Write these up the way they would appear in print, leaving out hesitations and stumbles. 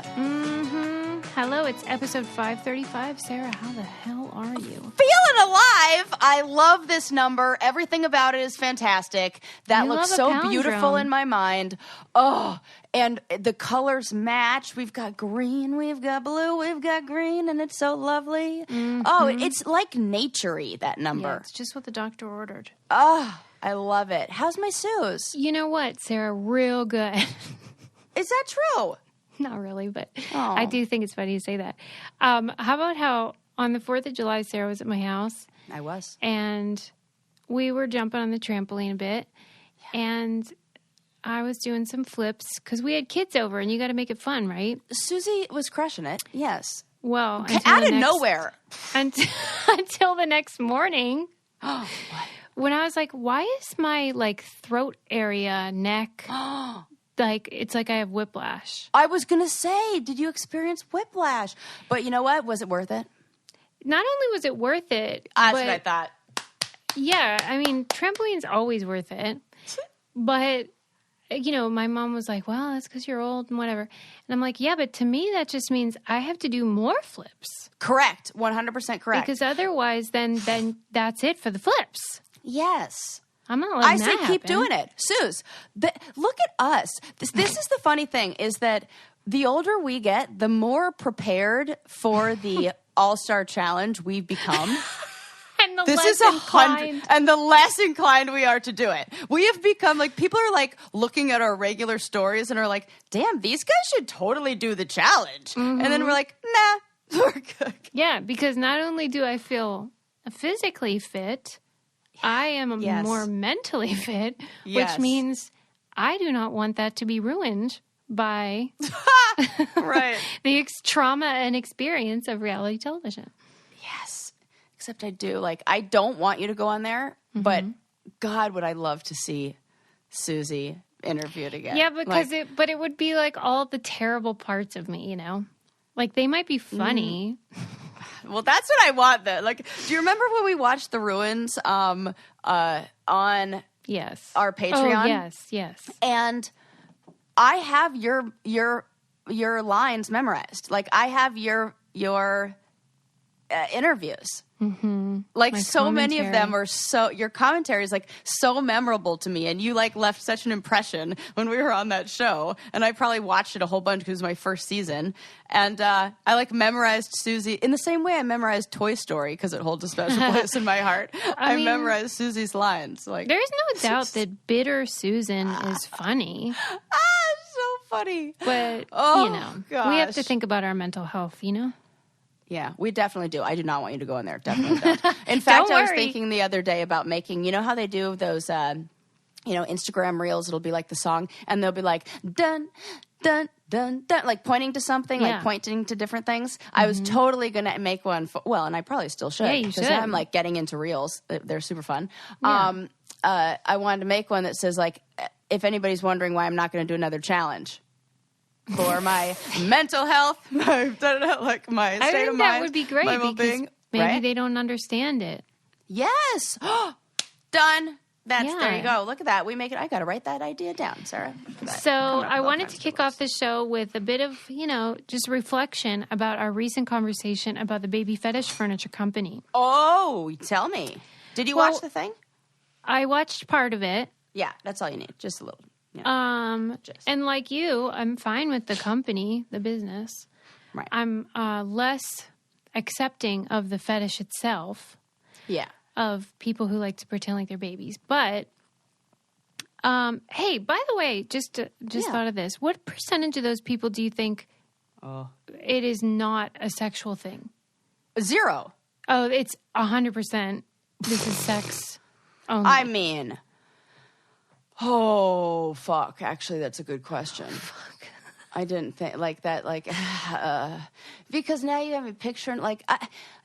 ya? Hello, it's episode 535. Sarah, how the hell are you? Feeling alive. I love this number. Everything about it is fantastic. That looks so beautiful in my mind. Oh, and the colors match. We've got green, we've got blue, we've got green, and it's so lovely. Oh, it's like nature-y, that number. Yeah, it's just what the doctor ordered. Oh, I love it. How's my Suze? You know what, Sarah? Real good. Is that true? Not really, but I do think it's funny you say that. How about how on the 4th of July, Sarah was at my house? I was. And we were jumping on the trampoline a bit. Yeah. And I was doing some flips because we had kids over and you got to make it fun, right? Susie was crushing it. Yes. Well, out of nowhere. Until the next morning. What? When I was like, why is my throat area, neck... it's like I have whiplash. I was going to say, did you experience whiplash? But you know what? Was it worth it? Not only was it worth it. That's what I thought. Yeah. I mean, trampoline's always worth it. But, my mom was like, well, that's because you're old and whatever. And I'm like, yeah, but to me, that just means I have to do more flips. Correct. 100% correct. Because otherwise, then that's it for the flips. Yes. I'm not letting that happen. Keep doing it. Suze, look at us. This is the funny thing is that the older we get, the more prepared for the All-Star Challenge we've become. And the less inclined we are to do it. We have become people are looking at our regular stories and are like, damn, these guys should totally do the challenge. Mm-hmm. And then we're like, nah, we're good. Yeah, because not only do I feel physically fit, I am more mentally fit, which means I do not want that to be ruined by right. the trauma and experience of reality television. Yes. Except I do. I don't want you to go on there, but God, would I love to see Susie interviewed again. Yeah, because it would be all the terrible parts of me, they might be funny. Well, that's what I want, though. Do you remember when we watched The Ruins on our Patreon? Oh, yes. And I have your lines memorized. I have your interviews. Mm-hmm. So many of them are your commentary is so memorable to me, and you left such an impression when we were on that show, and I probably watched it a whole bunch because it was my first season, and I memorized Susie in the same way I memorized Toy Story because it holds a special place in my heart. I memorized Susie's lines. There's no doubt that bitter Susan is funny. So funny. But gosh. we have to think about our mental health, Yeah, we definitely do. I do not want you to go in there. Definitely don't. In fact, I was thinking the other day about making, how they do those, Instagram reels? It'll be the song, and they'll be dun, dun, dun, dun, pointing to something, pointing to different things. Mm-hmm. I was totally going to make one, and I probably still should. Yeah, you should. Because I'm, getting into reels. They're super fun. Yeah. I wanted to make one that says, if anybody's wondering why I'm not going to do another challenge. For my mental health, my state of mind. I think that would be great because maybe they don't understand it. Yes. Done. There you go. Look at that. We make it. I got to write that idea down, Sarah. So I wanted to kick off the show with a bit of, just reflection about our recent conversation about the baby fetish furniture company. Oh, tell me. Did you watch the thing? I watched part of it. Yeah, that's all you need. Just a little. And like you, I'm fine with the company, the business. Right. I'm less accepting of the fetish itself. Yeah. Of people who like to pretend like they're babies. But, hey, by the way, just thought of this. What percentage of those people do you think it is not a sexual thing? 0. Oh, it's 100%. This is sex only. I mean... Oh, fuck. Actually, that's a good question. Fuck. I didn't think that, because now you have me picturing,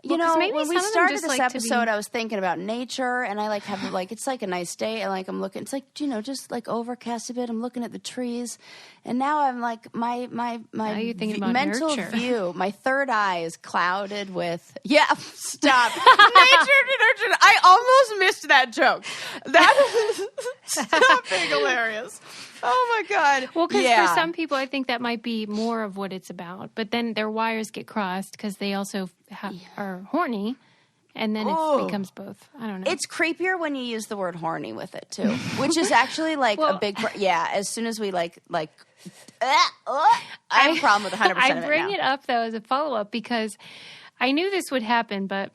You Well, 'cause know, maybe when some we of them started just this like to be- episode, I was thinking about nature, and I like have like it's like a nice day, and like I'm looking, it's like just like overcast a bit. I'm looking at the trees, and now I'm like my you're thinking about mental nurture. view, my third eye is clouded with stop nature to nurture. I almost missed that joke. That is stop being hilarious. Oh my god. Well, because for some people, I think that might be more of what it's about. But then their wires get crossed because they also are horny, and then it becomes both. I don't know. It's creepier when you use the word horny with it too, which is actually like a big. As soon as we like, I have a problem with 100% of it now. I bring it up though as a follow up because I knew this would happen, but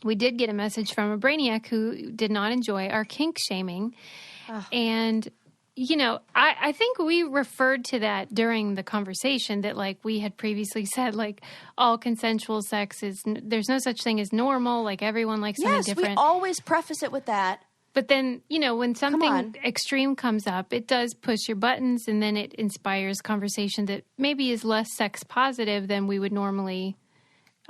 we did get a message from a brainiac who did not enjoy our kink shaming, and. You know, I think we referred to that during the conversation that, like, we had previously said, like, all consensual sex is, there's no such thing as normal. Like, everyone likes something different. Yes, we always preface it with that. But then, you know, when something extreme comes up, it does push your buttons, and then it inspires conversation that maybe is less sex positive than we would normally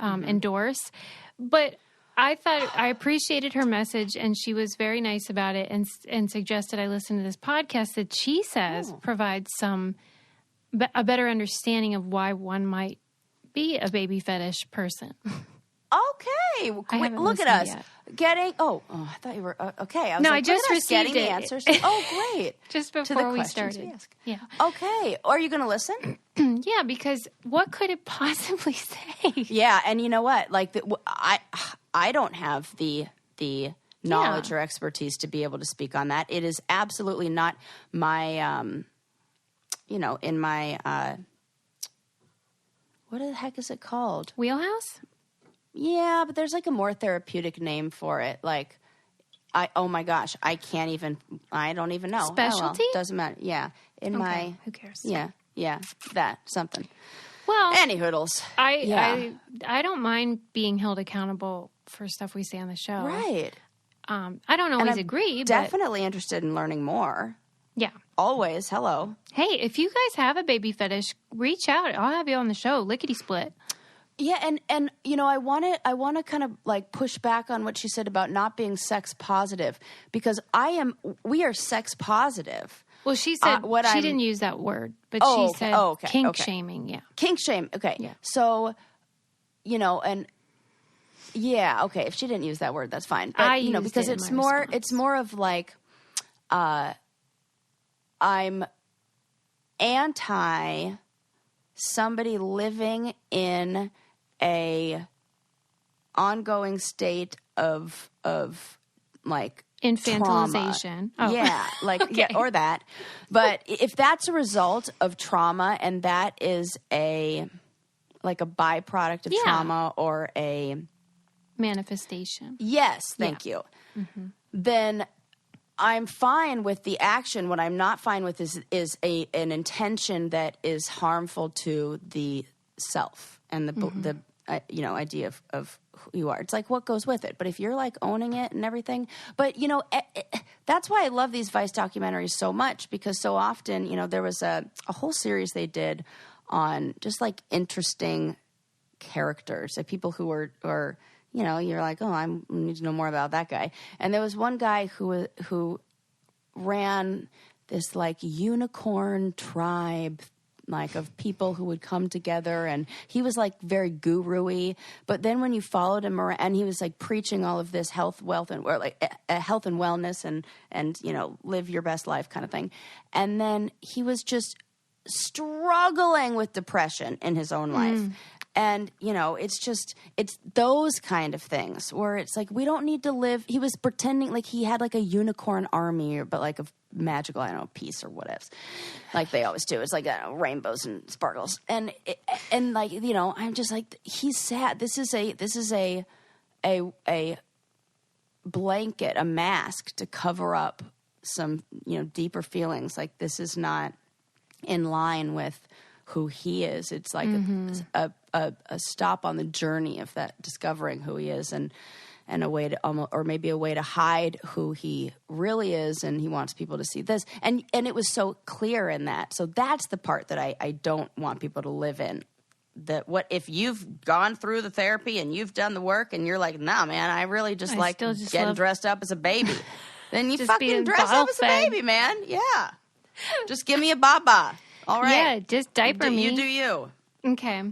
endorse. But I thought I appreciated her message, and she was very nice about it, and suggested I listen to this podcast that she says provides a better understanding of why one might be a baby fetish person. Okay, look at us getting. I thought you were okay. I was I just received getting it. the answers. Great! Just before we started. Yeah. Okay. Are you going to listen? Yeah, because what could it possibly say? Yeah, and you know what? Like, I don't have the knowledge or expertise to be able to speak on that. It is absolutely not my, in my, what the heck is it called? Wheelhouse? Yeah, but there's like a more therapeutic name for it. Like, oh my gosh, I don't even know. Specialty? Doesn't matter. Yeah. Who cares? Yeah, that, something. Well, any hoodles. I don't mind being held accountable for stuff we say on the show. Right. I don't always agree. Definitely interested in learning more. Yeah. Always. Hello. Hey, if you guys have a baby fetish, reach out. I'll have you on the show. Lickety split. Yeah, and you know, I want to kind of like push back on what she said about not being sex positive, because we are sex positive. Well, she said she didn't use that word, but she said kink shaming. Yeah. Kink shame. Okay. Yeah. So, you know, and yeah, okay. If she didn't use that word, that's fine. But, because it's more of like, I'm anti somebody living in a ongoing state of like infantilization. Trauma. Yeah, like or that. But if that's a result of trauma, and that is a byproduct of trauma or a manifestation. Yes, thank you. Mm-hmm. Then I'm fine with the action. What I'm not fine with is an intention that is harmful to the self and the idea of who you are. It's like what goes with it. But if you're like owning it and everything, but that's why I love these Vice documentaries so much, because so often, there was a whole series they did on just like interesting characters, like people who were you're like, I need to know more about that guy. And there was one guy who ran this like unicorn tribe, like of people who would come together, and he was like very guru-y. But then when you followed him around, and he was like preaching all of this health, wealth, and or like health and wellness, and live your best life kind of thing. And then he was just struggling with depression in his own life. And, it's those kind of things where it's like, we don't need to live. He was pretending like he had like a unicorn army, but like of magical, peace or whatever. Like they always do. It's like rainbows and sparkles. And like, I'm just like, he's sad. This is a blanket, a mask to cover up some, deeper feelings. Like this is not in line with who he is. It's like a stop on the journey of that, discovering who he is, and a way to or maybe a way to hide who he really is, and he wants people to see this. And it was so clear in that. So that's the part that I don't want people to live in. what if you've gone through the therapy and you've done the work and you're like, nah, man, I really just getting dressed up as a baby. Then you fucking dress up as a baby, man. Yeah. Just give me a baba. All right. Yeah, just diaper me. You do you. Okay.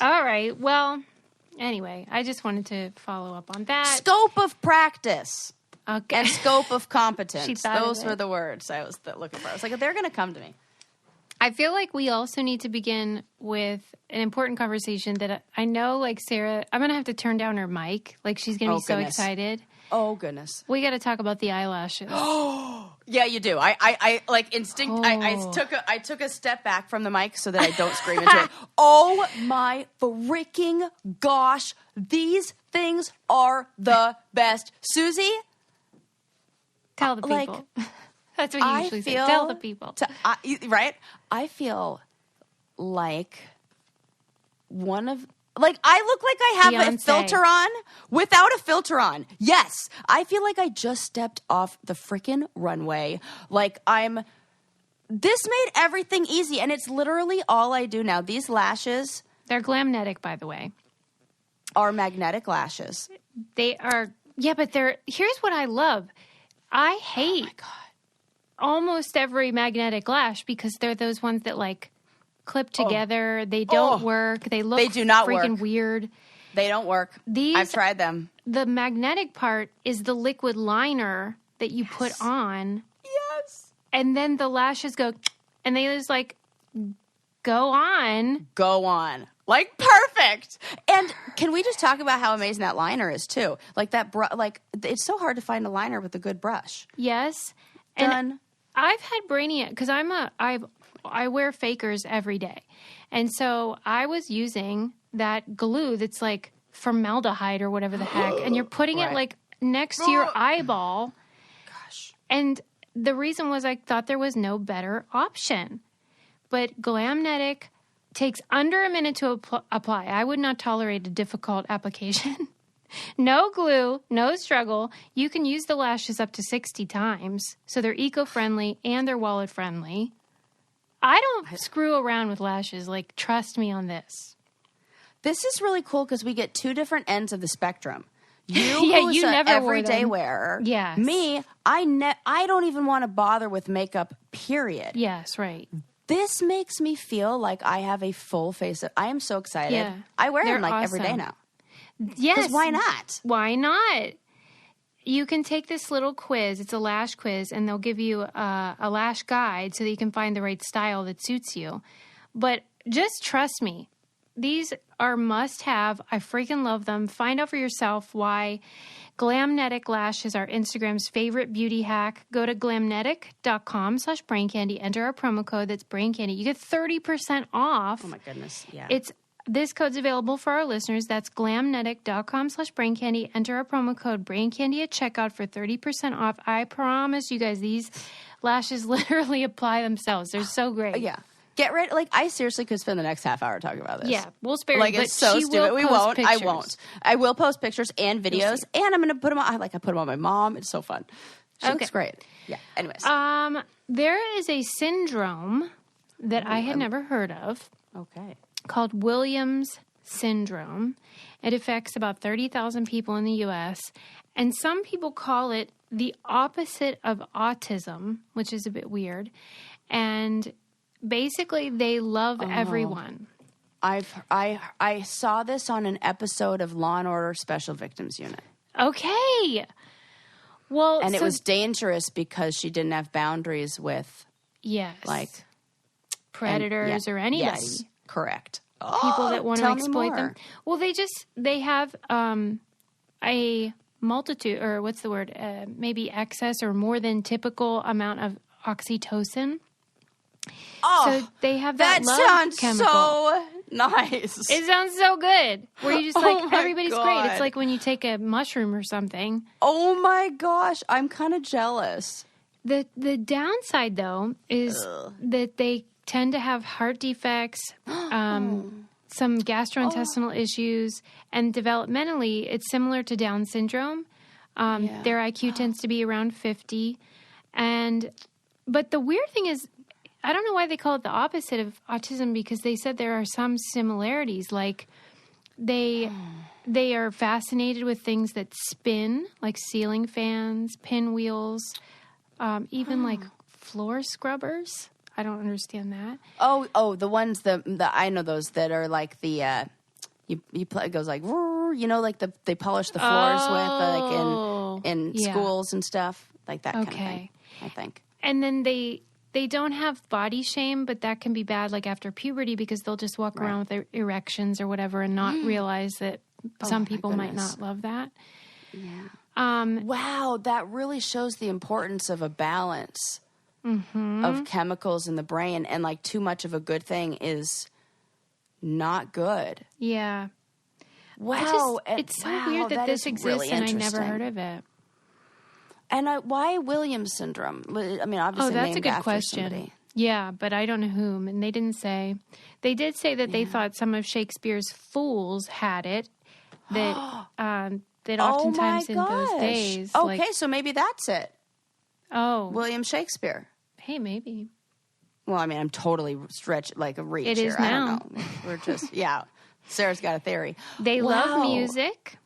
All right. Well, anyway, I just wanted to follow up on that. Scope of practice. Okay. And scope of competence. Those were the words I was looking for. I was like, they're going to come to me. I feel like we also need to begin with an important conversation that I know, like, Sarah, I'm going to have to turn down her mic. Like, she's going to be so excited. Oh, goodness. We got to talk about the eyelashes. Yeah, you do. I like instinct. I took a step back from the mic so that I don't scream into it. Oh my freaking gosh. These things are the best. Susie? Tell the people. That's what you usually say. Tell the people. Right? I feel like one of... Like, I look like I have Beyonce. A filter on without a filter on. Yes. I feel like I just stepped off the freaking runway. Like, this made everything easy, and it's literally all I do now. These lashes... They're glamnetic, by the way. Are magnetic lashes. They are... Yeah, but here's what I love. I hate... Oh, my God. Almost every magnetic lash because they're those ones that like clip together. They don't work. They look they do not freaking work. Weird. They don't work. I've tried them. The magnetic part is the liquid liner that you put on. Yes. And then the lashes go and they just like go on. Go on. Like perfect. And can we just talk about how amazing that liner is too? Like that it's so hard to find a liner with a good brush. Yes. Done. And I've had brainiac because I wear fakers every day, and so I was using that glue that's like formaldehyde or whatever the heck, and you're putting it like next to your eyeball. Gosh. And the reason was I thought there was no better option, but Glamnetic takes under a minute to apply. I would not tolerate a difficult application. No glue, no struggle. You can use the lashes up to 60 times. So they're eco-friendly and they're wallet-friendly. I don't screw around with lashes. Like, trust me on this. This is really cool because we get two different ends of the spectrum. You, you never everyday wearer. Yes. Me, I don't even want to bother with makeup, period. Yes, right. This makes me feel like I have a full face of... I am so excited. Yeah. I wear them like awesome. every day now. Yes. Because why not? Why not? You can take this little quiz. It's a lash quiz, and they'll give you a lash guide so that you can find the right style that suits you. But just trust me. These are must-have. I freaking love them. Find out for yourself why Glamnetic Lash is our Instagram's favorite beauty hack. Go to glamnetic.com/braincandy. Enter our promo code. That's braincandy. You get 30% off. Oh, my goodness. Yeah. This code's available for our listeners. That's glamnetic.com/braincandy. Enter our promo code braincandy at checkout for 30% off. I promise you guys, these lashes literally apply themselves. They're so great. Yeah. Get rid. Like, I seriously could spend the next half hour talking about this. Yeah, we'll spare like, you. It's so stupid. We won't. Pictures. I won't. I will post pictures and videos, and I'm going to put them on. I put them on my mom. It's so fun. She looks great. Yeah. Anyways. There is a syndrome that I had never heard of. Okay. Called Williams syndrome. It affects about 30,000 people in the U.S., and some people call it the opposite of autism, which is a bit weird. And basically, they love everyone. I saw this on an episode of Law and Order Special Victims Unit. Okay. Well, and it was dangerous because she didn't have boundaries with like predators or anybody. Yes. Correct. People that want to exploit more. them. Well, they have a multitude, or what's the word? Maybe excess or more than typical amount of oxytocin. Oh, so they have that love sounds chemical. So nice. It sounds so good. Where you just everybody's great. It's like when you take a mushroom or something. Oh my gosh, I'm kind of jealous. The downside though is that they tend to have heart defects, some gastrointestinal issues, and developmentally, it's similar to Down syndrome. Their IQ tends to be around 50, but the weird thing is, I don't know why they call it the opposite of autism, because they said there are some similarities. Like they are fascinated with things that spin, like ceiling fans, pinwheels, even like floor scrubbers. I don't understand that. Oh, the ones I know those that are like the you play, it goes like, like they polish the floors with like in schools and stuff, like that kind of thing, I think. And then they don't have body shame, but that can be bad like after puberty, because they'll just walk around with erections or whatever and not realize that some people might not love that. Yeah. Wow, that really shows the importance of a balance of chemicals in the brain, and like too much of a good thing is not good. Yeah. Wow. It's so weird that this exists, really, and I never heard of it. And why Williams syndrome? I mean, obviously, that's a good after question. Somebody. Yeah, but I don't know whom, and they didn't say. They did say that they thought some of Shakespeare's fools had it. That that oftentimes in those days. Okay, so maybe that's it. Oh, William Shakespeare. Hey, maybe. Well, I mean, I'm totally stretched like a reach. It here. is now. I don't know. We're just Sarah's got a theory. They love music.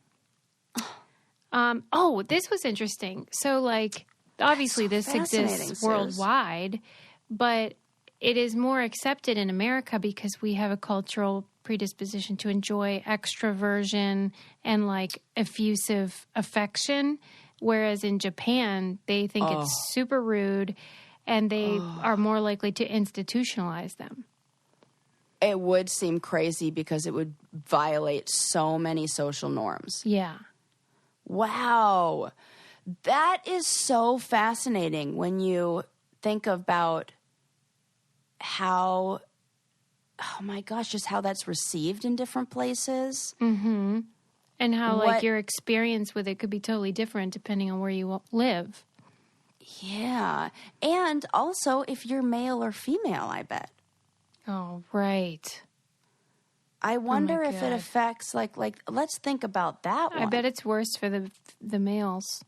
This was interesting. So, like, obviously this exists worldwide, but it is more accepted in America because we have a cultural predisposition to enjoy extroversion and, like, effusive affection, whereas in Japan, they think it's super rude, and they are more likely to institutionalize them. It would seem crazy because it would violate so many social norms. Yeah. Wow. That is so fascinating when you think about how, oh my gosh, just how that's received in different places. Mm-hmm. And how, like, your experience with it could be totally different depending on where you live. Yeah. And also if you're male or female, I bet. Oh, right. I wonder if it affects, like let's think about that one. I bet it's worse for the males.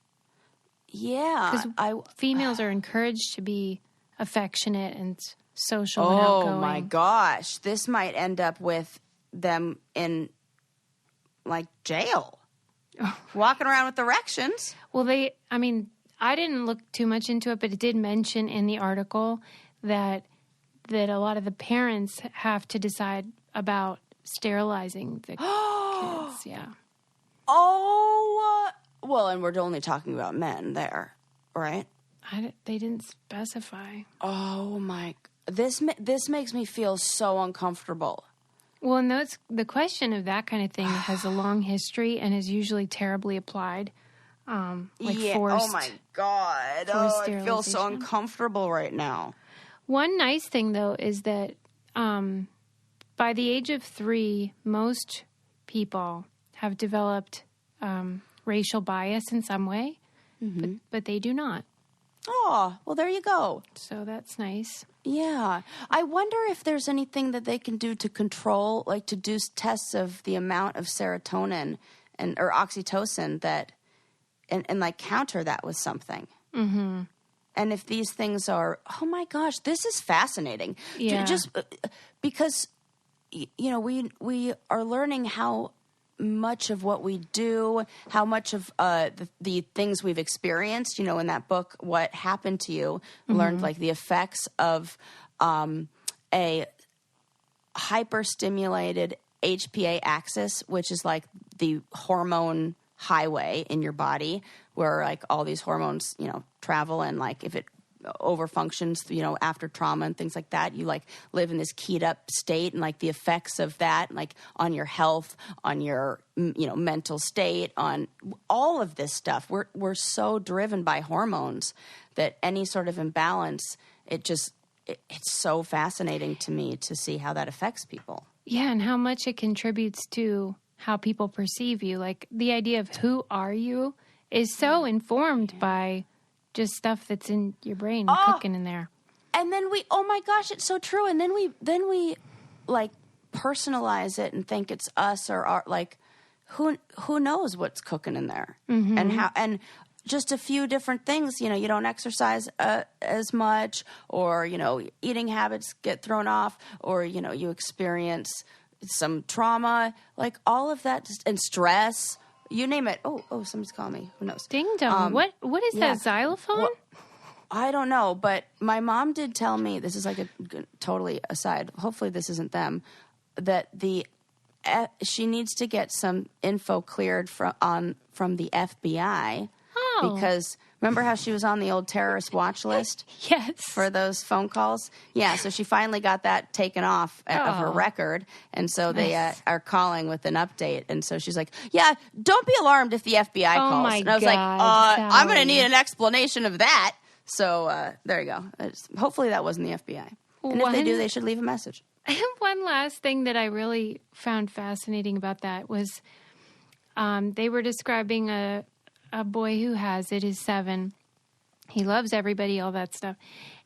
Yeah. Because females are encouraged to be affectionate and social and outgoing. Oh, my gosh. This might end up with them in, like, jail. Walking around with erections. Well, I didn't look too much into it, but it did mention in the article that a lot of the parents have to decide about sterilizing the kids. Yeah. Oh, well, and we're only talking about men there, right? They didn't specify. Oh my! This makes me feel so uncomfortable. Well, and the question of that kind of thing has a long history and is usually terribly applied. Forced. Oh my God! Oh, I feel so uncomfortable right now. One nice thing, though, is that by the age of 3, most people have developed racial bias in some way, but they do not. Oh, well, there you go. So that's nice. Yeah. I wonder if there's anything that they can do to control, like to do tests of the amount of serotonin or oxytocin and like counter that with something. Mm-hmm. And if these things are, oh my gosh, this is fascinating. Yeah. Just because, we are learning how much of what we do, how much of the things we've experienced, in that book, What Happened to You, learned like the effects of a hyperstimulated HPA axis, which is like the hormone highway in your body where like all these hormones, travel, and like if it overfunctions, after trauma and things like that, you like live in this keyed up state, and like the effects of that, like on your health, on your, mental state, on all of this stuff. We're so driven by hormones that any sort of imbalance, it's so fascinating to me to see how that affects people. Yeah. And how much it contributes to how people perceive you. Like the idea of who are you is so informed by just stuff that's in your brain cooking in there. And then oh my gosh, it's so true. And then we like personalize it and think it's us or our, like, who knows what's cooking in there, and how, and just a few different things. You know, you don't exercise as much, or, you know, eating habits get thrown off, or, you know, you experience some trauma, like all of that, and stress, you name it. Oh, somebody's calling me. Who knows? Ding dong. What is that, xylophone? Well, I don't know, but my mom did tell me, this is like a totally aside, hopefully this isn't them, that she needs to get some info cleared from the FBI. Oh. Because remember how she was on the old terrorist watch list? Yes. For those phone calls? Yeah, so she finally got that taken off of her record, and so they are calling with an update. And so she's like, yeah, don't be alarmed if the FBI calls. My and I was God, like, I'm going to Sally. need an explanation of that. So there you go. Hopefully that wasn't the FBI. And if they do, they should leave a message. One last thing that I really found fascinating about that was they were describing a boy who has it. He's 7. He loves everybody, all that stuff.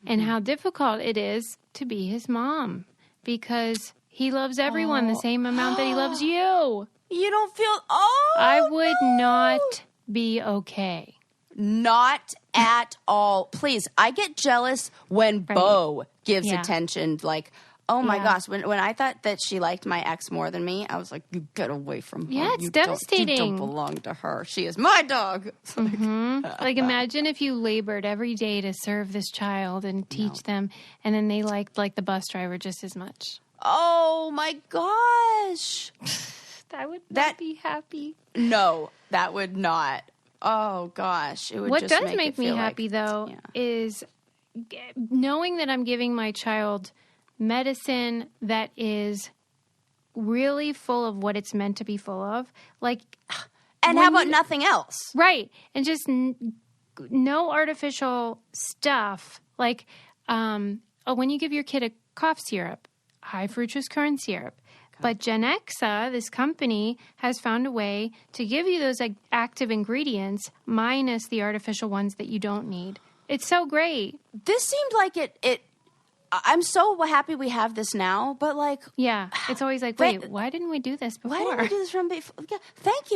And how difficult it is to be his mom because he loves everyone the same amount that he loves you. You don't feel, I would not be okay. Not at all. Please, I get jealous when Bo gives attention. Like, oh my gosh, when I thought that she liked my ex more than me, I was like, you get away from her. Yeah, it's you devastating. You don't belong to her. She is my dog. Like, imagine if you labored every day to serve this child and teach them, and then they liked like the bus driver just as much. Oh my gosh. I would not be happy. No, that would not. Oh gosh, it would. What just does make me happy though is knowing that I'm giving my child medicine that is really full of what it's meant to be full of. Like, and how about nothing else? Right, and just no artificial stuff. Like, when you give your kid a cough syrup, high fructose corn syrup. But Genexa, this company, has found a way to give you those active ingredients minus the artificial ones that you don't need. It's so great. This seemed like it I'm so happy we have this now, but like... Yeah, it's always like, wait, why didn't we do this before? Why didn't we do this from before? Yeah, thank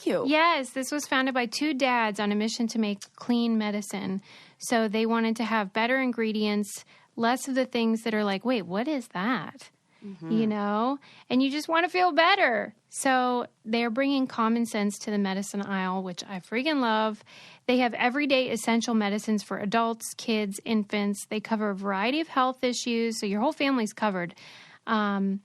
you. Yes, this was founded by 2 dads on a mission to make clean medicine. So they wanted to have better ingredients, less of the things that are like, wait, what is that? Mm-hmm. You know, and you just want to feel better. So they're bringing common sense to the medicine aisle, which I freaking love. They have everyday essential medicines for adults, kids, infants. They cover a variety of health issues, so your whole family's covered. And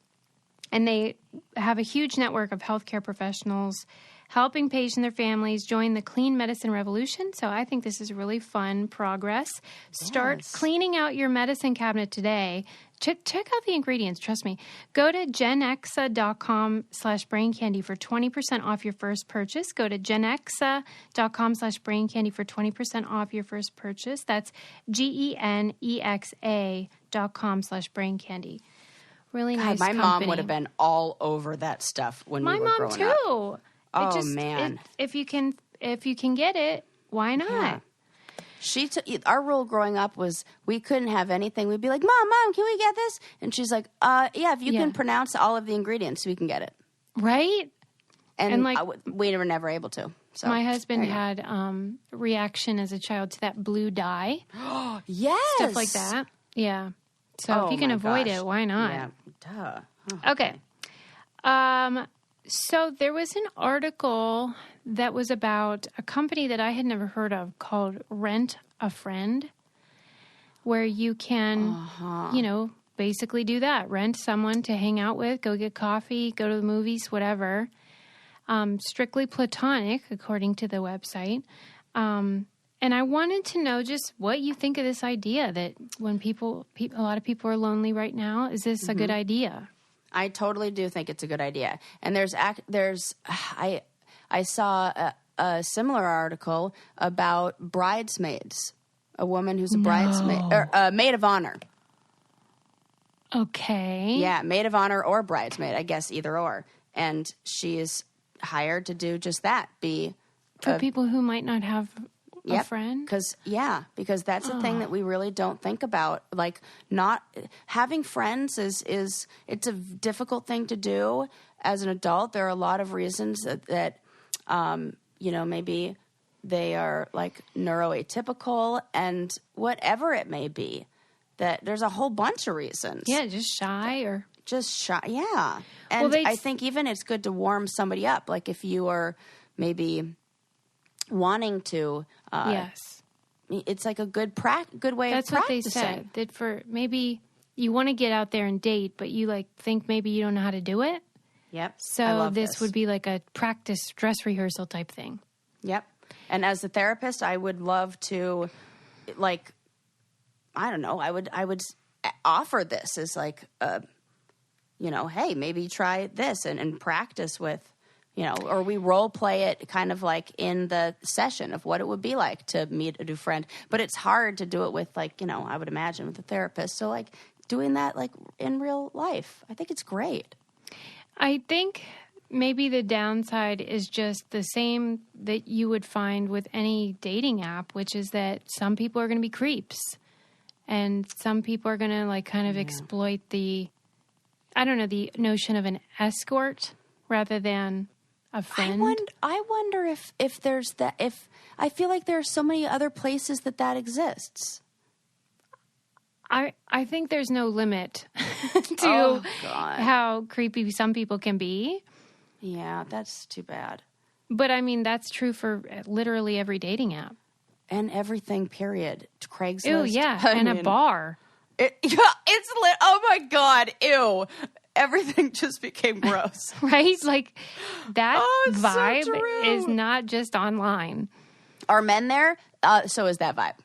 they have a huge network of healthcare professionals helping patients and their families join the clean medicine revolution. So I think this is really fun progress. Start cleaning out your medicine cabinet today. Check out the ingredients. Trust me. Go to genexa.com/braincandy for 20% off your first purchase. Go to genexa.com/braincandy for 20% off your first purchase. That's GENEXA.com/braincandy. Really nice my company. mom would have been all over that stuff when we were growing up. My mom too. Oh man! If you can get it, why not? Yeah. Our rule growing up was we couldn't have anything. We'd be like, Mom, can we get this? And she's like, yeah, if you can pronounce all of the ingredients, we can get it. Right? And like, we were never able to. So my husband had reaction as a child to that blue dye. Yes. Stuff like that. Yeah. So if you can avoid it, why not? Yeah. Duh. Oh, okay. So there was an article that was about a company that I had never heard of called Rent a Friend, where you can, basically do that. Rent someone to hang out with, go get coffee, go to the movies, whatever. Strictly platonic, according to the website. And I wanted to know just what you think of this idea that when a lot of people are lonely right now, is this a good idea? I totally do think it's a good idea. And I saw a similar article about bridesmaids, a woman who's a bridesmaid or a maid of honor. Okay. Yeah, maid of honor or bridesmaid, I guess either or. And she is hired to do just that, for people who might not have a friend? Because that's a thing that we really don't think about. Like, not having friends is it's a difficult thing to do as an adult. There are a lot of reasons that maybe they are like neuroatypical and whatever it may be. That there's a whole bunch of reasons. Yeah, just shy. Yeah. And I think even it's good to warm somebody up. Like if you are maybe wanting to, yes, it's like a good way That's of practicing. That's what they said. That for maybe you want to get out there and date, but you like think maybe you don't know how to do it. Yep. So this would be like a practice dress rehearsal type thing. Yep. And as a therapist, I would love to, like, I don't know, I would offer this as like, hey, maybe try this and practice with, or we role play it kind of like in the session of what it would be like to meet a new friend. But it's hard to do it with like, I would imagine with a therapist. So like doing that like in real life, I think it's great. I think maybe the downside is just the same that you would find with any dating app, which is that some people are going to be creeps and some people are going to like kind of exploit the notion of an escort rather than a friend. I wonder if there's that, if I feel like there are so many other places that exists. I think there's no limit to how creepy some people can be. Yeah, that's too bad. But I mean, that's true for literally every dating app. And everything, period. Craigslist. Ew, yeah. And a bar. It's lit. Oh my God. Ew. Everything just became gross. Right? Like that vibe is not just online. Are men there? So is that vibe.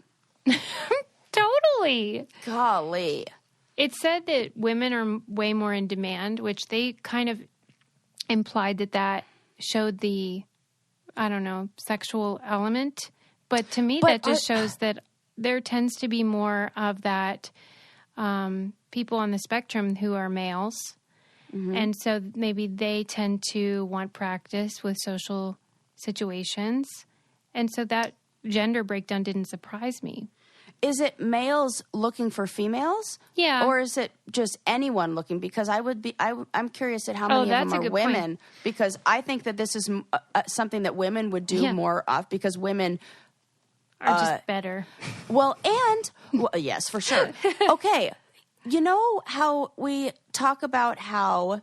Totally. Golly. It said that women are way more in demand, which they kind of implied that showed the, sexual element. But to me, that just shows that there tends to be more of that people on the spectrum who are males. Mm-hmm. And so maybe they tend to want practice with social situations. And so that gender breakdown didn't surprise me. Is it males looking for females? Yeah. Or is it just anyone looking? Because I'm curious at how many of them are women. Point. Because I think that this is something that women would do more of because women are just better. Well, yes, for sure. Okay. You know how we talk about how,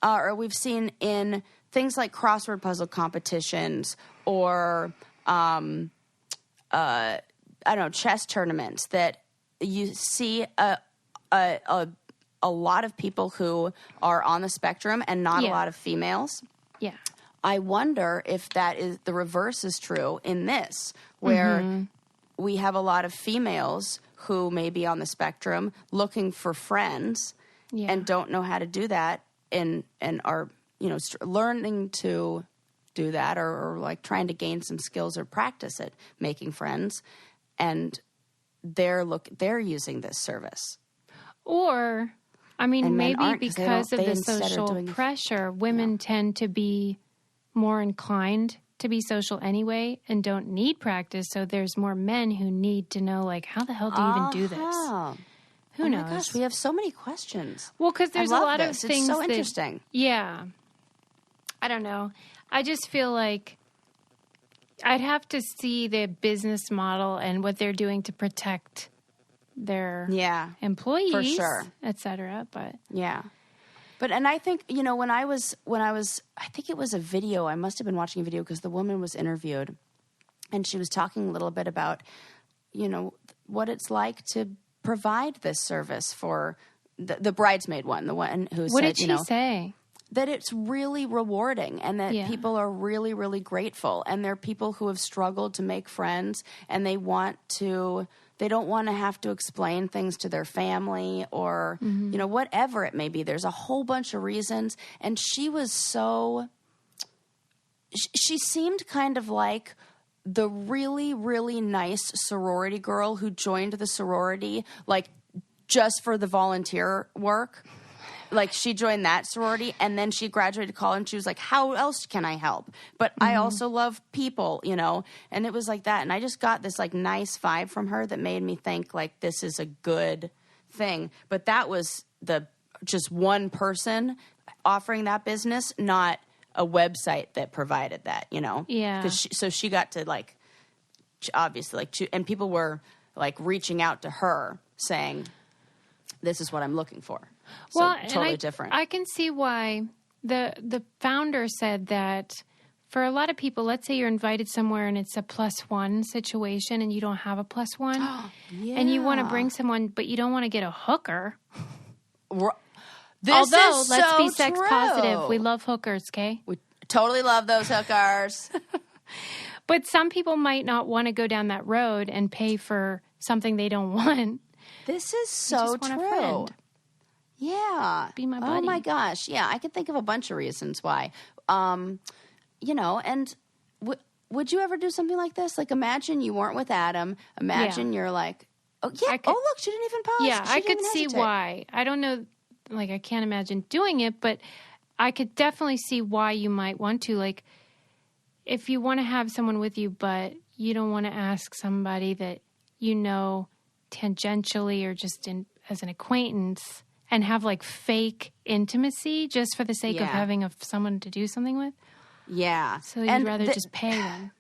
or we've seen in things like crossword puzzle competitions or, chess tournaments that you see a lot of people who are on the spectrum and not a lot of females. Yeah. I wonder if that is the reverse is true in this, where we have a lot of females who may be on the spectrum looking for friends and don't know how to do that and are, learning to do that or like trying to gain some skills or practice at making friends. And they're using this service. Or, maybe because of the social pressure, women tend to be more inclined to be social anyway and don't need practice. So there's more men who need to know, like, how the hell do you even do this? Who knows? My gosh, we have so many questions. Well, because there's a lot of things. It's so interesting. Yeah. I don't know. I just feel like I'd have to see the business model and what they're doing to protect their employees, for sure, et cetera. But and I think when I was I think it was a video. I must have been watching a video because the woman was interviewed, and she was talking a little bit about what it's like to provide this service for the bridesmaid one, the one who what said, did she say? That it's really rewarding and that people are really, really grateful. And there are people who have struggled to make friends and they don't want to have to explain things to their family or, whatever it may be. There's a whole bunch of reasons. And she was she seemed kind of like the really, really nice sorority girl who joined the sorority, like just for the volunteer work. Like she joined that sorority and then she graduated college and she was like, how else can I help? But I also love people, and it was like that. And I just got this like nice vibe from her that made me think like this is a good thing. But that was just one person offering that business, not a website that provided that, Yeah. So she got to like obviously, and people were like reaching out to her saying, "This is what I'm looking for." So Well, totally different. I can see why the founder said that for a lot of people, let's say you're invited somewhere and it's a +1 situation and you don't have a +1 and you want to bring someone, but you don't want to get a hooker. Although, let's be sex positive. We love hookers, okay? We totally love those hookers. But some people might not want to go down that road and pay for something they don't want. This is so true. Yeah. Be my buddy. Oh my gosh. Yeah, I can think of a bunch of reasons why. You know, and would you ever do something like this? Like, imagine you weren't with Adam. Imagine you're like, oh yeah, oh look, she didn't even pause. Yeah, I could see why. I don't know, like, I can't imagine doing it, but I could definitely see why you might want to. Like, if you want to have someone with you, but you don't want to ask somebody that you know tangentially or just as an acquaintance and have like fake intimacy just for the sake of having someone to do something with. Yeah. So you'd rather just pay them.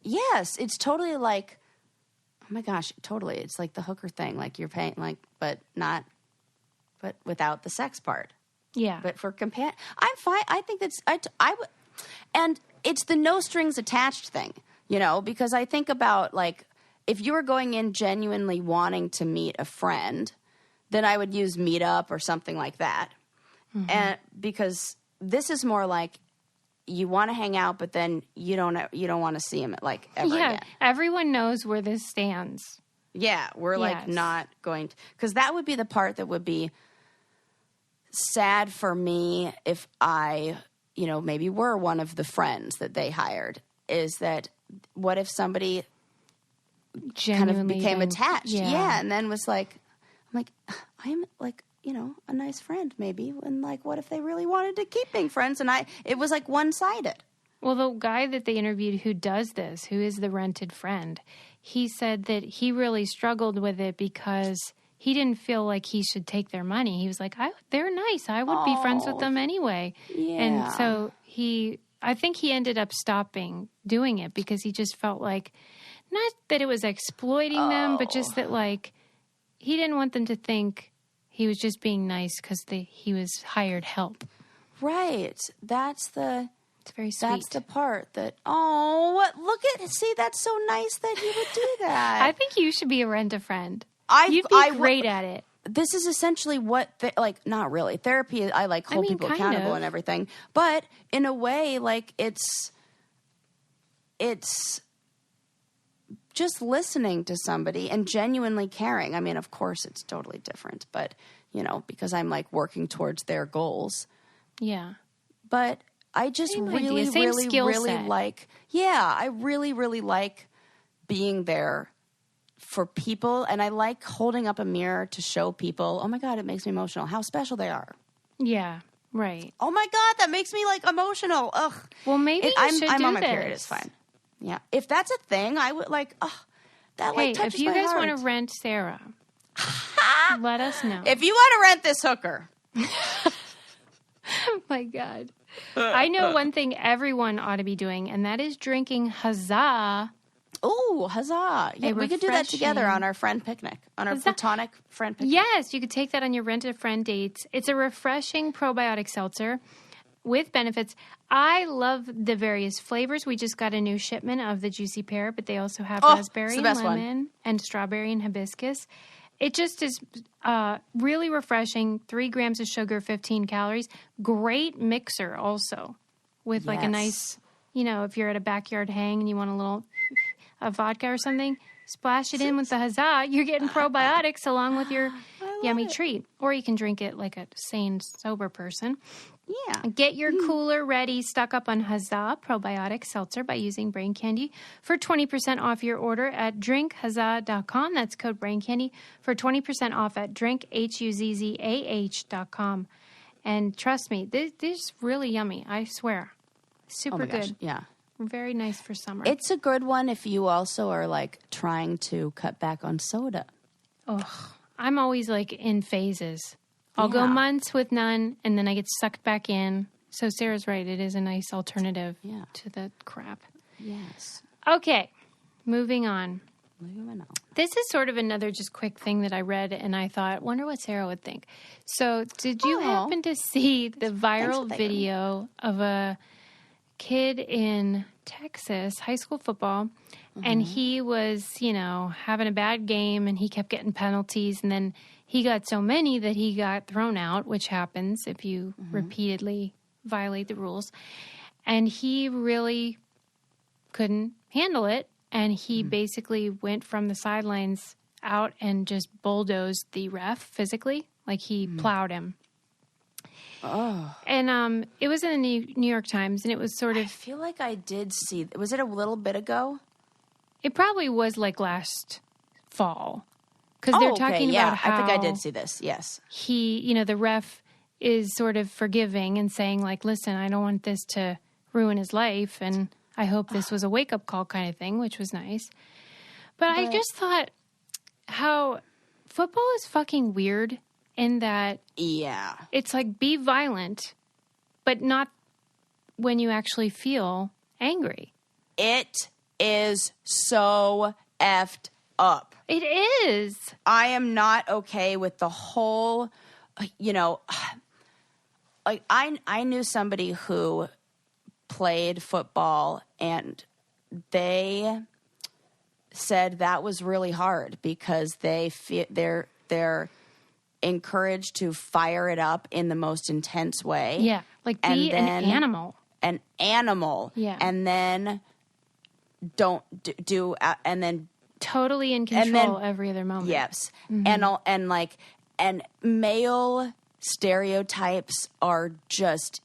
Yes, it's totally like, oh my gosh, totally. It's like the hooker thing. Like you're paying, like, but without the sex part. Yeah. But for companion, I'm fine. I think that's, I would, and it's the no strings attached thing, you know, because I think about like, if you were going in genuinely wanting to meet a friend, then I would use Meetup or something like that. Mm-hmm. And because this is more like you want to hang out, but then you don't want to see him like ever again. Everyone knows where this stands. Yeah, we're like not going to, because that would be the part that would be sad for me if I, you know, maybe were one of the friends that they hired, is that what if somebody kind of became attached? Yeah, and then was like, I'm like, I'm like, you know, a nice friend maybe, and like, what if they really wanted to keep being friends? And it was like one-sided. Well, the guy that they interviewed who does this, who is the rented friend, he said that he really struggled with it because he didn't feel like he should take their money. He was like, they're nice. I would be friends with them anyway. Yeah. And so I think he ended up stopping doing it because he just felt like, not that it was exploiting them, but just that like, he didn't want them to think he was just being nice because he was hired help. Right. It's very sweet. That's the part that, see, that's so nice that he would do that. I think you should be a rent-a-friend. You'd be great at it. This is essentially what, not really. Therapy, I like hold people accountable and everything. But in a way, like, it's just listening to somebody and genuinely caring. I mean, of course, it's totally different, but, you know, because I'm like working towards their goals. Yeah. But I just really like, I really, really like being there for people. And I like holding up a mirror to show people, oh my God, it makes me emotional, how special they are. Yeah. Right. Oh my God, that makes me like emotional. Ugh. Well, maybe I'm on my period. It's fine. Yeah. If that's a thing, I would like, that like touches my heart. If you guys want to rent Sarah, let us know. If you want to rent this hooker. Oh my God. I know one thing everyone ought to be doing, and that is drinking Huzzah. Oh, Huzzah. Yeah, we could do that together on our friend picnic, on our platonic friend picnic. Yes, you could take that on your rent-a-friend dates. It's a refreshing probiotic seltzer with benefits. I love the various flavors. We just got a new shipment of the juicy pear, but they also have raspberry and lemon and strawberry and hibiscus. It just is really refreshing. 3 grams of sugar, 15 calories. Great mixer also with like a nice, you know, if you're at a backyard hang and you want a little vodka or something, splash it in with the Huzzah. You're getting probiotics along with your yummy treat. Or you can drink it like a sane, sober person. Yeah. Get your cooler ready, stuck up on Huzzah probiotic seltzer by using Brain Candy for 20% off your order at drinkhuzzah.com. That's code Brain Candy for 20% off at drinkhuzzah.com. And trust me, this is really yummy. I swear. Super good. Yeah. Very nice for summer. It's a good one if you also are like trying to cut back on soda. Oh, I'm always like in phases. I'll go months with none, and then I get sucked back in. So Sarah's right. It is a nice alternative to the crap. Yes. Okay. Moving on. Moving on. This is sort of another just quick thing that I read, and I thought, wonder what Sarah would think. So, did you happen to see the viral video of a kid in Texas, high school football, and he was, having a bad game, and he kept getting penalties, and then he got so many that he got thrown out, which happens if you repeatedly violate the rules. And he really couldn't handle it. And he basically went from the sidelines out and just bulldozed the ref physically. Like he plowed him. Oh. And it was in the New York Times, and it was sort of... I feel like I did see... Was it a little bit ago? It probably was like last fall. Because they're talking about how... I think I did see this, yes. He, the ref is sort of forgiving and saying, like, listen, I don't want this to ruin his life, and... I hope this was a wake-up call kind of thing, which was nice. But I just thought how football is fucking weird in that it's like be violent, but not when you actually feel angry. It is so effed up. It is. I am not okay with the whole, like I knew somebody who played football, and they said that was really hard because they're encouraged to fire it up in the most intense way. Yeah, like be an animal. An animal. Yeah, and then don't do and then totally in control every other moment. Yes, and male stereotypes are just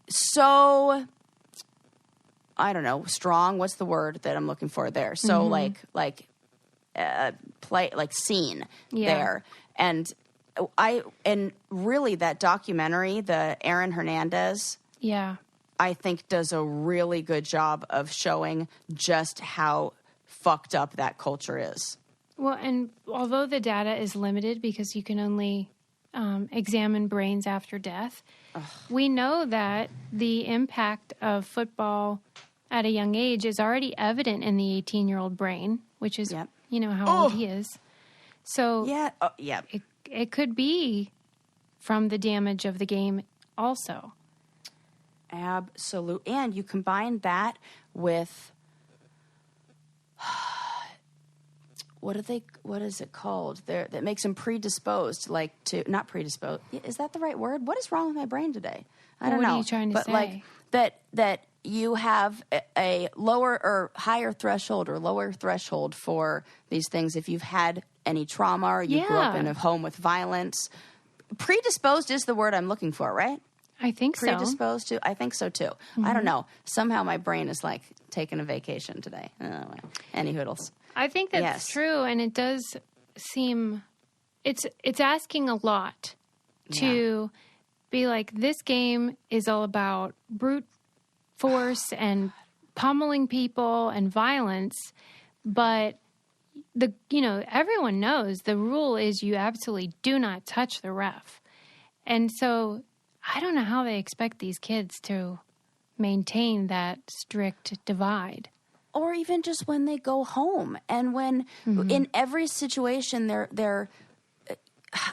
so, I don't know, strong. What's the word that I'm looking for there? So scene there. And really that documentary, the Aaron Hernandez. Yeah. I think does a really good job of showing just how fucked up that culture is. Well, and although the data is limited because you can only examine brains after death, we know that the impact of football at a young age is already evident in the 18-year-old brain, which is, how old he is. So it could be from the damage of the game also. Absolutely. And you combine that with what is it called? That makes them predisposed, not predisposed. Is that the right word? What is wrong with my brain today? I don't know. What are you trying to say? That you have a lower or higher threshold or lower threshold for these things if you've had any trauma or you grew up in a home with violence. Predisposed is the word I'm looking for, right? I think so. Predisposed to? I think so, too. I don't know. Somehow my brain is like taking a vacation today. Any hoodles. I think that's true, and it does seem it's asking a lot to be like, this game is all about brute force and pummeling people and violence, but everyone knows the rule is you absolutely do not touch the ref. And so I don't know how they expect these kids to maintain that strict divide. Or even just when they go home. And when, in every situation, they're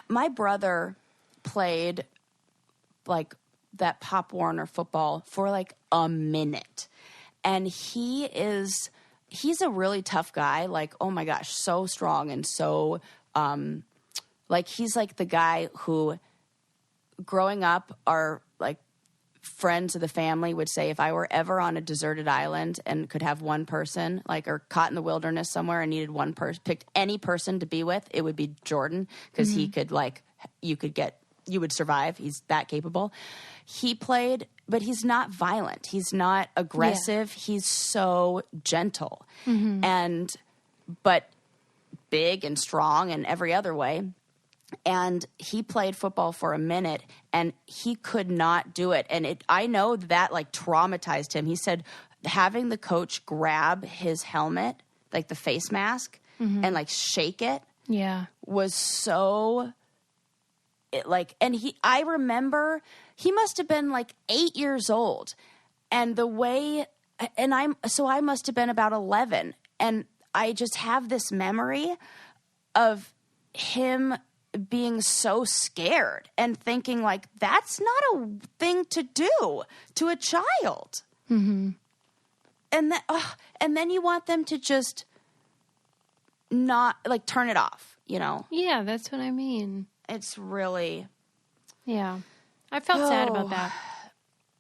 my brother played, like, that Pop Warner football for, like, a minute. And he's a really tough guy. Like, oh, my gosh, so strong and so, he's, like, the guy who, growing up, are, like, friends of the family would say if I were ever on a deserted island and could have one person, or caught in the wilderness somewhere and needed one person, picked any person to be with, it would be Jordan, because he could, you would survive. He's that capable. He played, but he's not violent. He's not aggressive. Yeah. He's so gentle but big and strong in every other way. And he played football for a minute, and he could not do it. And I know that traumatized him. He said having the coach grab his helmet, like the face mask, and shake it, was so. I remember he must have been 8 years old, and the way I must have been about 11, and I just have this memory of him being so scared and thinking like, that's not a thing to do to a child. Mm-hmm. And then you want them to just not like turn it off, you know? Yeah, that's what I mean. It's really... Yeah. I felt sad about that.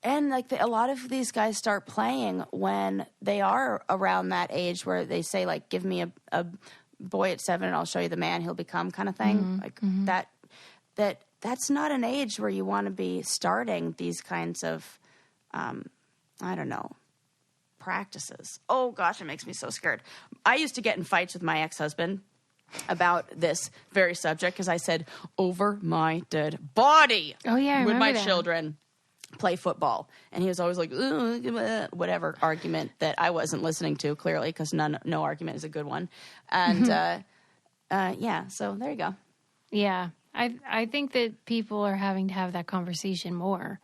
And like a lot of these guys start playing when they are around that age where they say like, give me a boy at 7 and I'll show you the man he'll become kind of thing. Mm-hmm. Like that's not an age where you want to be starting these kinds of, I don't know, practices. Oh gosh, it makes me so scared. I used to get in fights with my ex-husband about this very subject because I said, over my dead body. Oh yeah, I with my that. children play football. And he was always like, whatever argument that I wasn't listening to, clearly, because no argument is a good one. And yeah, so there you go. Yeah, I think that people are having to have that conversation more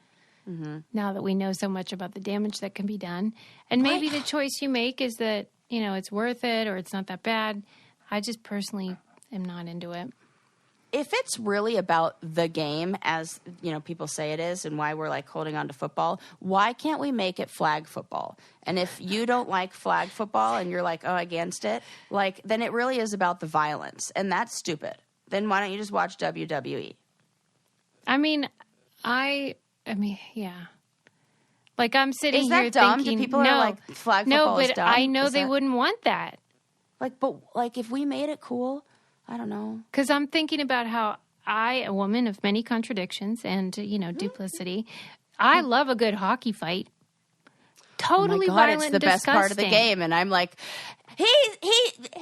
now that we know so much about the damage that can be done. And maybe the choice you make is that, you know, it's worth it or it's not that bad. I just personally am not into it. If it's really about the game, as you know, people say it is, and why we're like holding on to football, why can't we make it flag football? And if you don't like flag football and you're like, oh, against it, like, then it really is about the violence, and that's stupid. Then why don't you just watch WWE? I mean, yeah. Like I'm sitting is that here dumb? thinking, Do people no, are like flag football is but dumb? I know they wouldn't want that. Like, but like if we made it cool, I don't know. Because I'm thinking about how I, a woman of many contradictions and, you know, duplicity, I love a good hockey fight. Totally violent it's the and best part of the game. And I'm like, he's fucked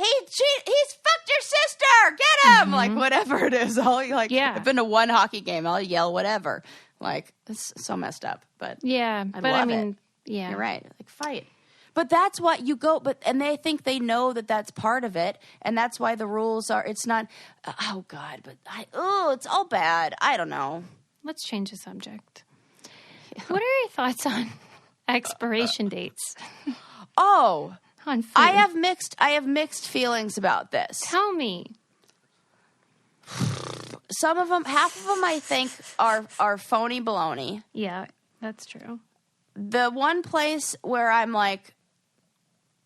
your sister. Get him. Like, whatever it is. I've been to one hockey game. I'll yell whatever. Like, it's so messed up. But yeah, I mean, yeah. You're right. Like, fight. But that's what you go, and they think they know that that's part of it, and that's why the rules are, it's not, oh God, but it's all bad. I don't know. Let's change the subject. Yeah. What are your thoughts on expiration dates? Oh, on food? I have mixed feelings about this. Tell me. Some of them, half of them I think are phony baloney. Yeah, that's true. The one place where I'm like,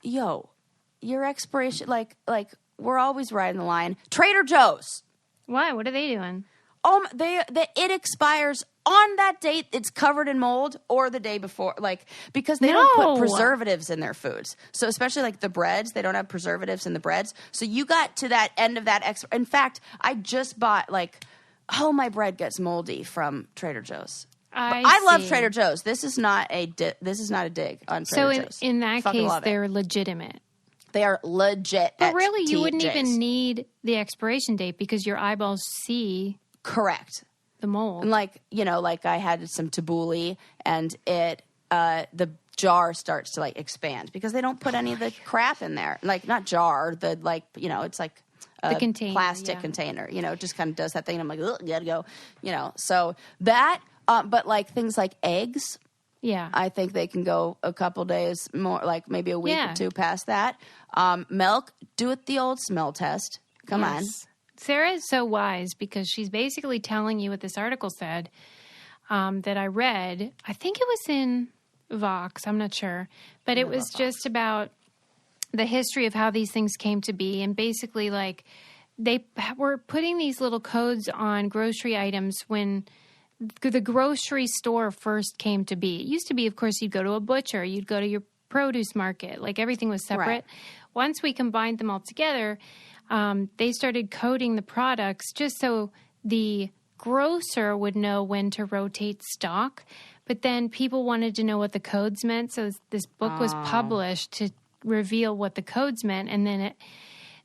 yo, your expiration, like we're always riding the line. Trader Joe's. Why? What are they doing? It expires on that date. It's covered in mold, or the day before, like because they don't put preservatives in their foods. So especially like the breads, they don't have preservatives in the breads. So you got to that end of that. In fact, I just bought my bread gets moldy from Trader Joe's. I love Trader Joe's. This is not a dig on Trader Joe's. So in that case, they're legitimate. They are legit. But really, you wouldn't even need the expiration date because your eyeballs see correct the mold. And like I had some tabbouleh, and the jar starts to like expand because they don't put any of the crap in there. Like not jar, it's like the container, plastic container. It just kind of does that thing. And I'm like, ugh, gotta go. So that. But like things like eggs, yeah, I think they can go a couple days more, like maybe a week or two past that. Milk, do it the old smell test. Come on. Sarah is so wise because she's basically telling you what this article said that I read. I think it was in Vox. I'm not sure, but it was just about the history of how these things came to be, and basically like they were putting these little codes on grocery items when the grocery store first came to be. It used to be, of course, you'd go to a butcher, you'd go to your produce market, like everything was separate. Right. Once we combined them all together, they started coding the products just so the grocer would know when to rotate stock. But then people wanted to know what the codes meant, so this book was published to reveal what the codes meant, and then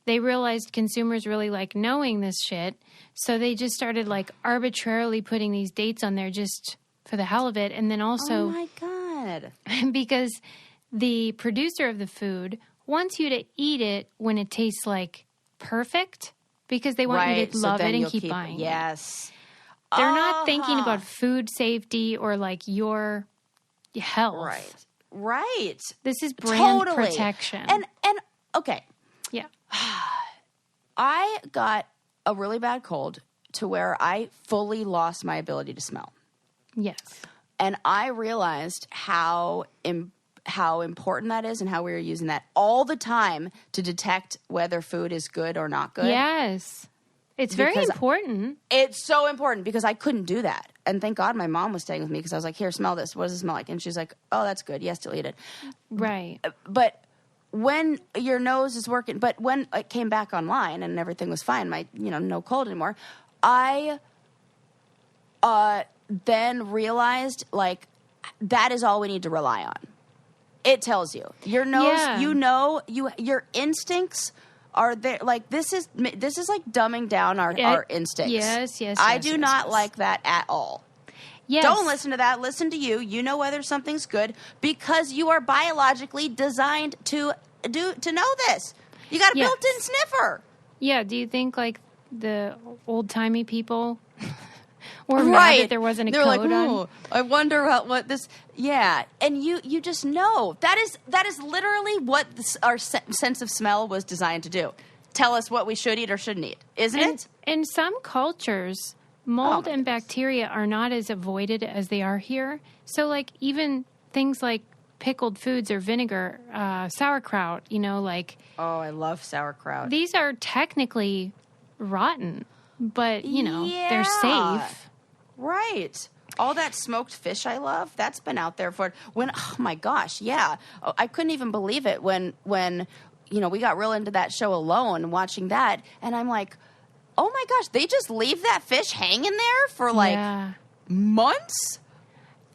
they realized consumers really like knowing this shit, so they just started like arbitrarily putting these dates on there just for the hell of it. And then also, oh my God, because the producer of the food wants you to eat it when it tastes like perfect, because they want you to love it and keep buying it. Yes. They're not thinking about food safety or like your health. Right. Right. This is brand protection. And okay. Yeah. I got a really bad cold to where I fully lost my ability to smell. Yes. And I realized how important that is and how we were using that all the time to detect whether food is good or not good. Yes. It's very important. It's so important because I couldn't do that. And thank God my mom was staying with me because I was like, here, smell this. What does it smell like? And she's like, oh, that's good. Yes, still eat it. Right. But when your nose is working, but when it came back online and everything was fine, no cold anymore, I then realized, like, that is all we need to rely on. It tells you. Your nose, your instincts are there. Like, this is like dumbing down our instincts. Yes. I do not like that at all. Yes. Don't listen to that. Listen to you. You know whether something's good because you are biologically designed to know this. You got a built-in sniffer. Yeah. Do you think like the old-timey people were mad that there wasn't a They're code like, on? I wonder what this. Yeah, and you just know that is literally what our sense of smell was designed to do. Tell us what we should eat or shouldn't eat, isn't it? In some cultures, mold and bacteria are not as avoided as they are here. So, like, even things like pickled foods or vinegar, sauerkraut, like... Oh, I love sauerkraut. These are technically rotten, but, they're safe. Right. All that smoked fish I love, that's been out there oh my gosh, yeah. I couldn't even believe it when we got real into that show Alone, watching that, and I'm like, oh my gosh, they just leave that fish hanging there for months?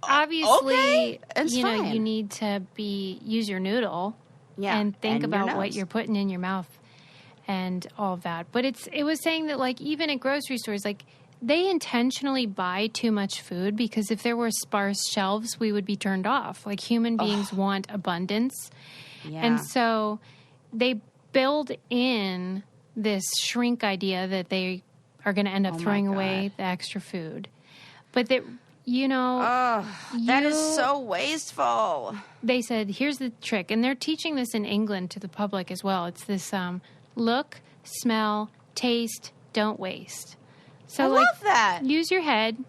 Obviously, okay. You need to use your noodle and think about what you're putting in your mouth and all of that. But it was saying that, like, even at grocery stores, like, they intentionally buy too much food because if there were sparse shelves, we would be turned off. Like, human beings want abundance. Yeah. And so they build in this shrink idea that they are going to end up throwing away the extra food. But that, that is so wasteful. They said, here's the trick. And they're teaching this in England to the public as well. It's this look, smell, taste, don't waste. So, I love that. Use your head.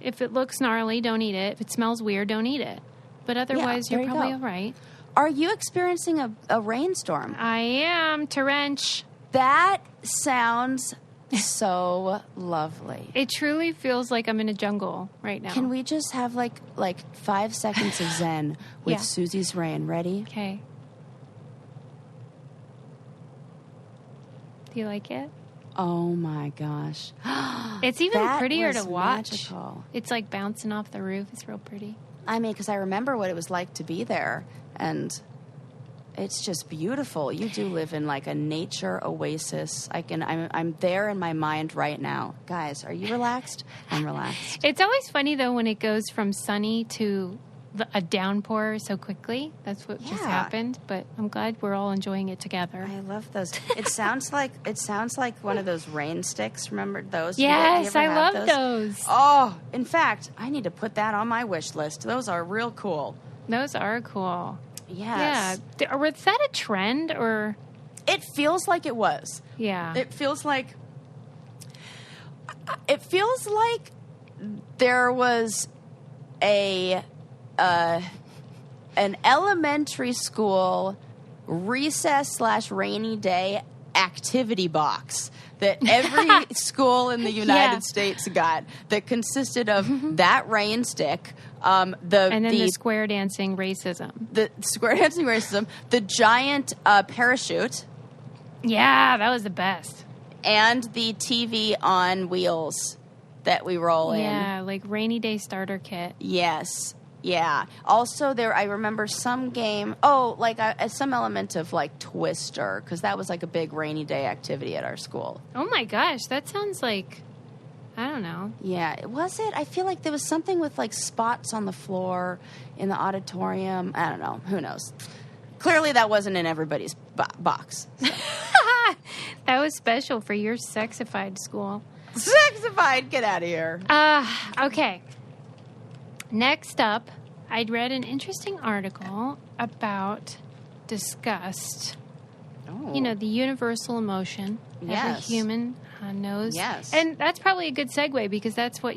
If it looks gnarly, don't eat it. If it smells weird, don't eat it. But otherwise, you're probably all right. Are you experiencing a rainstorm? I am, torrential. That sounds so lovely. It truly feels like I'm in a jungle right now. Can we just have like 5 seconds of zen with Susie's rain? Ready? Okay. Do you like it? Oh my gosh. It's even prettier to watch. Magical. It's like bouncing off the roof. It's real pretty. I mean, because I remember what it was like to be there, and it's just beautiful. You do live in like a nature oasis. I'm there in my mind right now. Guys, are you relaxed? I'm relaxed. It's always funny though when it goes from sunny to a downpour so quickly. That's what just happened. But I'm glad we're all enjoying it together. I love those. It sounds like one of those rain sticks. Remember those? Yes, I love those. Oh, in fact, I need to put that on my wish list. Those are real cool. Those are cool. Yes. Yeah. Was that a trend or? It feels like it was. Yeah. It feels like there was an elementary school recess/rainy day activity box that every school in the United States got that consisted of that rain stick, the square dancing racism, the giant parachute. Yeah, that was the best. And the TV on wheels that we roll in. Yeah, like rainy day starter kit. Yes. Yeah. Also, I remember some game. Some element of like Twister, because that was like a big rainy day activity at our school. Oh my gosh, that sounds like, I don't know. Yeah, was it? I feel like there was something with like spots on the floor in the auditorium. I don't know. Who knows? Clearly, that wasn't in everybody's box. So. That was special for your sexified school. Sexified? Get out of here. Okay. Next up, I'd read an interesting article about disgust. Oh. You know, the universal emotion every Yes. human knows. Yes. And that's probably a good segue because that's what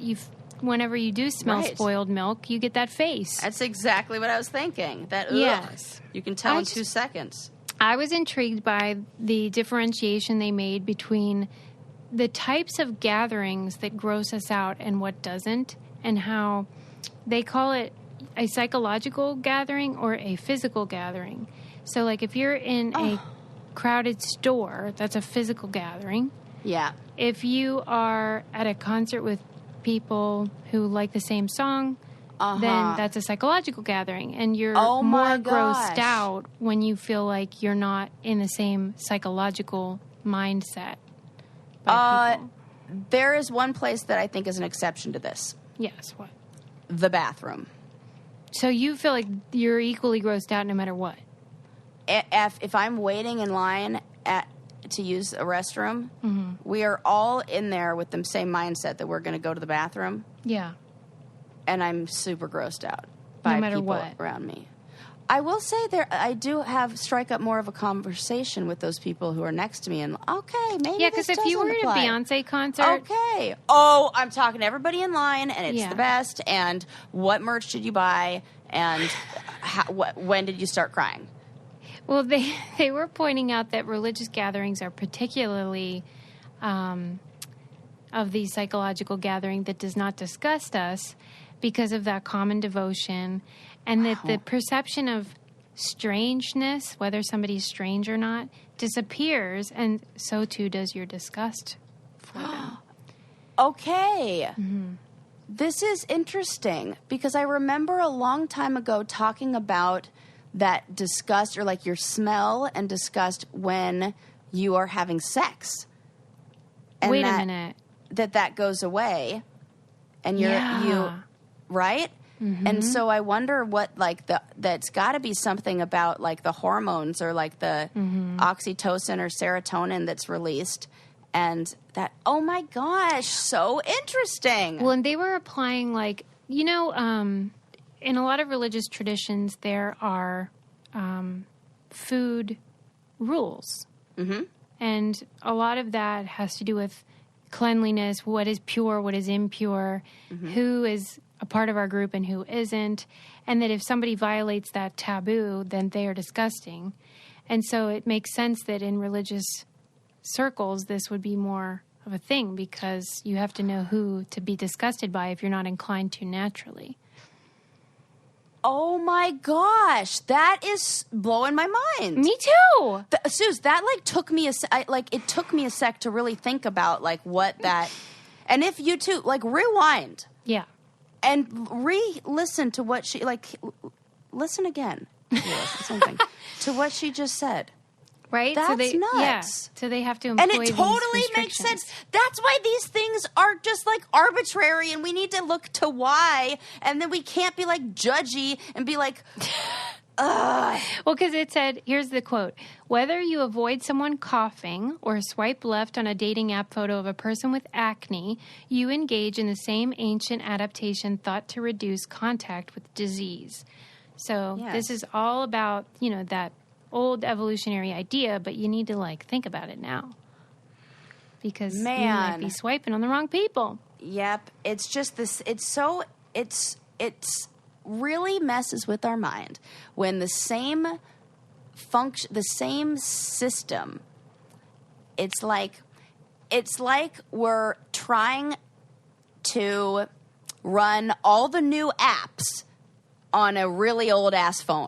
whenever you do smell Right. spoiled milk, you get that face. That's exactly what I was thinking. That, Yes. you can tell in 2 seconds. I was intrigued by the differentiation they made between the types of gatherings that gross us out and what doesn't, and how they call it a psychological gathering or a physical gathering. So, like, if you're in a crowded store, that's a physical gathering. Yeah. If you are at a concert with people who like the same song, then that's a psychological gathering. And you're more grossed out when you feel like you're not in the same psychological mindset. There is one place that I think is an exception to this. Yes, what? The bathroom. So you feel like you're equally grossed out no matter what? If I'm waiting in line to use a restroom, we are all in there with the same mindset that we're going to go to the bathroom. Yeah. And I'm super grossed out by no matter people what. around me. I will say I do strike up more of a conversation with those people who are next to me, and okay, maybe Yeah, because if you were at a Beyonce concert, okay, I'm talking to everybody in line, and it's Yeah. the best. And what merch did you buy? And when did you start crying? well, they were pointing out that religious gatherings are particularly of the psychological gathering that does not disgust us because of that common devotion, and that the perception of strangeness, whether somebody's strange or not, disappears, and so too does your disgust for them. Okay. This is interesting because I remember a long time ago talking about that disgust, or like your smell and disgust when you are having sex. And Wait a minute. That goes away, and you right? And so I wonder what that's got to be something about like the hormones or like the oxytocin or serotonin that's released. And that, oh my gosh, so interesting. Well, and they were applying, like, in a lot of religious traditions, there are food rules. Mm-hmm. And a lot of that has to do with cleanliness, what is pure, what is impure, who is a part of our group and who isn't. And that if somebody violates that taboo, then they are disgusting. And so it makes sense that in religious circles, this would be more of a thing because you have to know who to be disgusted by if you're not inclined to naturally. Oh my gosh, that is blowing my mind. Me too. Suze, that took me it took me a sec to really think about what that, and if you too rewind, Yeah. and re-listen to what she listen again, something to what she just said. Right? That's so they, nuts. Yeah. So they have to employ And it these totally makes restrictions. sense. That's why these things are just arbitrary, and we need to look to why, and then we can't be judgy and be Well, because it said, here's the quote: whether you avoid someone coughing or swipe left on a dating app photo of a person with acne, you engage in the same ancient adaptation thought to reduce contact with disease. So this is all about, that old evolutionary idea, but you need to think about it now because you might be swiping on the wrong people. Yep. It's just this, it's really messes with our mind when the same function, the same system, it's like we're trying to run all the new apps on a really old ass phone.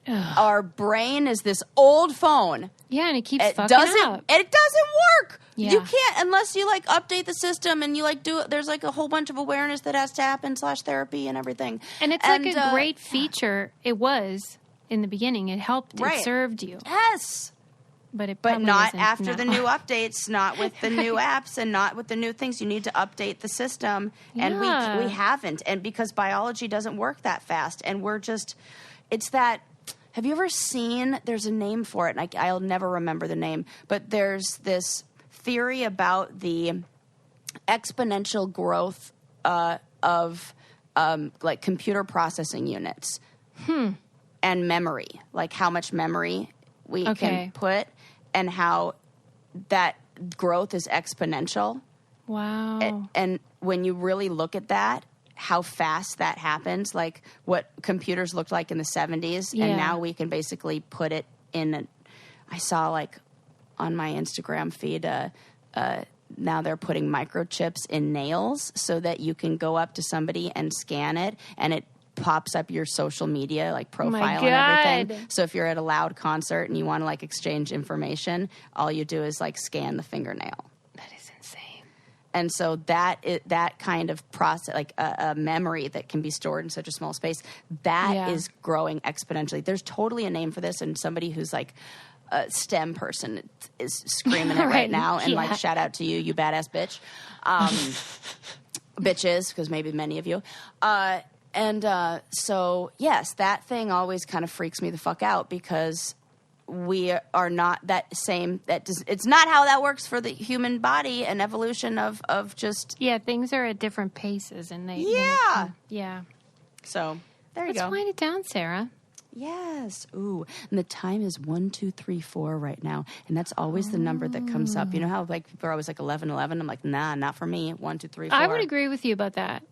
Ugh. Our brain is this old phone. Yeah, and it keeps fucking up. And it doesn't work. Yeah. You can't unless you update the system and you do it. There's a whole bunch of awareness that has to happen / therapy and everything. And it's a great feature. It was in the beginning. It helped. Right. It served you. Yes. But not isn't after now. the new updates, not with the new apps, and not with the new things. You need to update the system, and we haven't. And because biology doesn't work that fast, and we're just, it's that. Have you ever seen? There's a name for it, and I'll never remember the name. But there's this theory about the exponential growth of like computer processing units and memory, like how much memory we can put and how that growth is exponential. Wow. And when you really look at that, how fast that happens, like what computers looked like in the 70s, and now we can basically put it in. I saw like on my Instagram feed, now they're putting microchips in nails so that you can go up to somebody and scan it, and it pops up your social media like profile and everything. So if you're at a loud concert and you want to like exchange information, all you do is like scan the fingernail. That is insane. And so that kind of process, like a memory that can be stored in such a small space, that is growing exponentially. There's totally a name for this, and somebody who's like a STEM person is screaming it right now. And like, shout out to you badass bitch. Bitches, because maybe many of you. So, yes, that thing always kind of freaks me the fuck out because we are not that same. It's not how that works for the human body and evolution of just. Yeah, things are at different paces and they. Yeah. So, there you go. Let's wind it down, Sarah. Yes. Ooh. And the time is 1, 2, 3, 4 right now. And that's always the number that comes up. You know how like people are always like 11, 11? I'm like, nah, not for me. 1, 2, 3, 4. I would agree with you about that.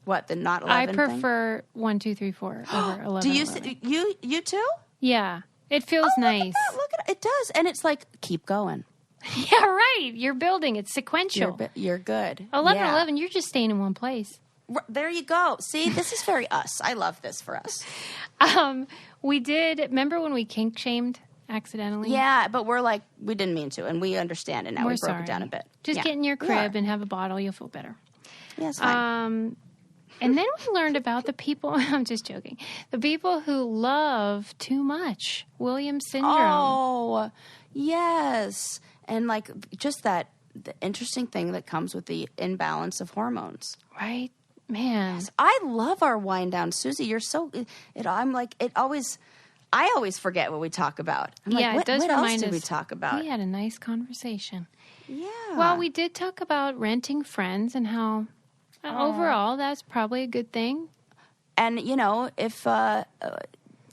What, the not 11 I prefer 1, 2, 3, 4 over 11. Do you 11. You too? Yeah. It feels nice. Look at it. It does. And it's like, keep going. Yeah, right. You're building. It's sequential. You're good. 11, 11, you're just staying in one place. There you go. See, this is very us. I love this for us. We did, remember when we kink shamed accidentally? Yeah, but we're like, we didn't mean to, and we understand it now. We broke it down a bit. Just get in your crib and have a bottle. You'll feel better. Yeah, it's fine. And then we learned about the people, I'm just joking, the people who love too much. Williams syndrome. Oh, yes. And like just the interesting thing that comes with the imbalance of hormones. Right? Man. Yes. I love our wind down. Susie, you're so, I always forget what we talk about. I'm like, it does what remind else did us. we talk about? We had a nice conversation. Yeah. Well, we did talk about renting friends and how overall that's probably a good thing. And, you know, if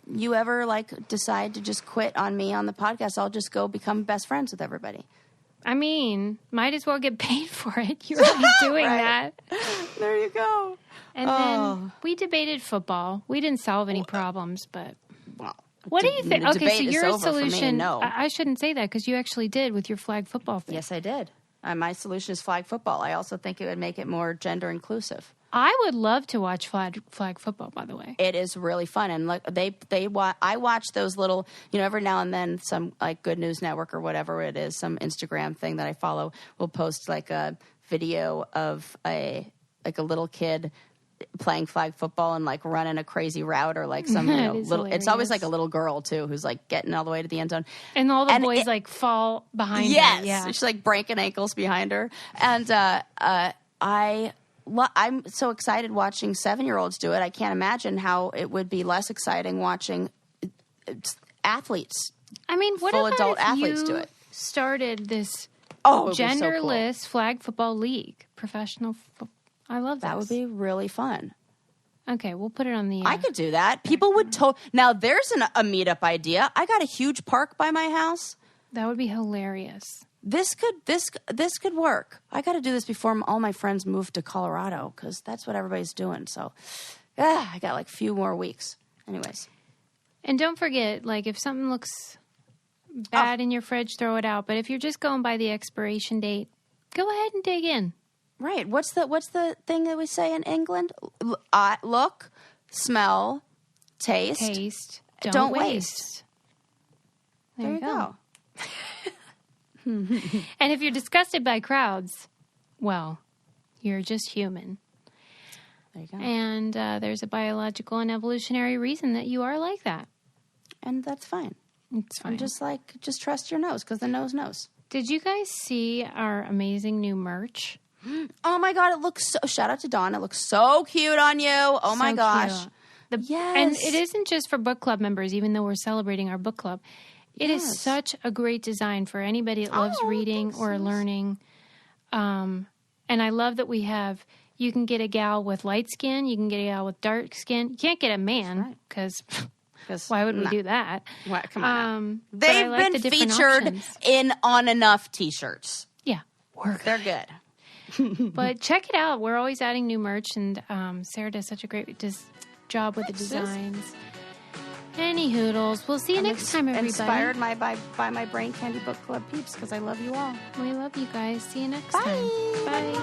you ever like decide to just quit on me on the podcast, I'll just go become best friends with everybody. I mean, might as well get paid for it. You're already doing that. There you go. And then we debated football. We didn't solve any problems, but what do you think? Okay, so your solution. No. I shouldn't say that because you actually did with your flag football thing. Yes, I did. My solution is flag football. I also think it would make it more gender inclusive. I would love to watch flag football, by the way. It is really fun. And like I watch those little, you know, every now and then some like Good News Network or whatever it is, some Instagram thing that I follow will post like a video of a little kid playing flag football and like running a crazy route or like some little. Hilarious. It's always like a little girl too who's like getting all the way to the end zone, and all the boys like fall behind her. Yeah, she's like breaking ankles behind her, and I'm so excited watching 7-year-olds do it. I can't imagine how it would be less exciting watching athletes. I mean, what full about adult if athletes you do it? Started this genderless flag football league, professional football. I love that. That would be really fun. Okay, we'll put it on the. I could do that. People would now. There's a meetup idea. I got a huge park by my house. That would be hilarious. This could work. I got to do this before all my friends move to Colorado because that's what everybody's doing. So, I got like a few more weeks. Anyways, and don't forget, like if something looks bad in your fridge, throw it out. But if you're just going by the expiration date, go ahead and dig in. Right. What's the thing that we say in England? Look, smell, taste. Don't waste. There you go. And if you're disgusted by crowds, well, you're just human. There you go. And there's a biological and evolutionary reason that you are like that. And that's fine. It's fine. And just trust your nose because the nose knows. Did you guys see our amazing new merch? Oh my God, it looks so, shout out to Dawn. It looks so cute on you. Oh my gosh. Yes. And it isn't just for book club members, even though we're celebrating our book club. It is such a great design for anybody that loves reading or learning. And I love that we have, you can get a gal with light skin, you can get a gal with dark skin. You can't get a man because why would we do that? What? Come on. They've They've been featured on enough T-shirts. Yeah. They're good. But check it out. We're always adding new merch, and Sarah does such a great job with the designs. Any hoodles. We'll see you next time, everybody. Inspired by my Brain Candy Book Club peeps because I love you all. We love you guys. See you next time. Bye.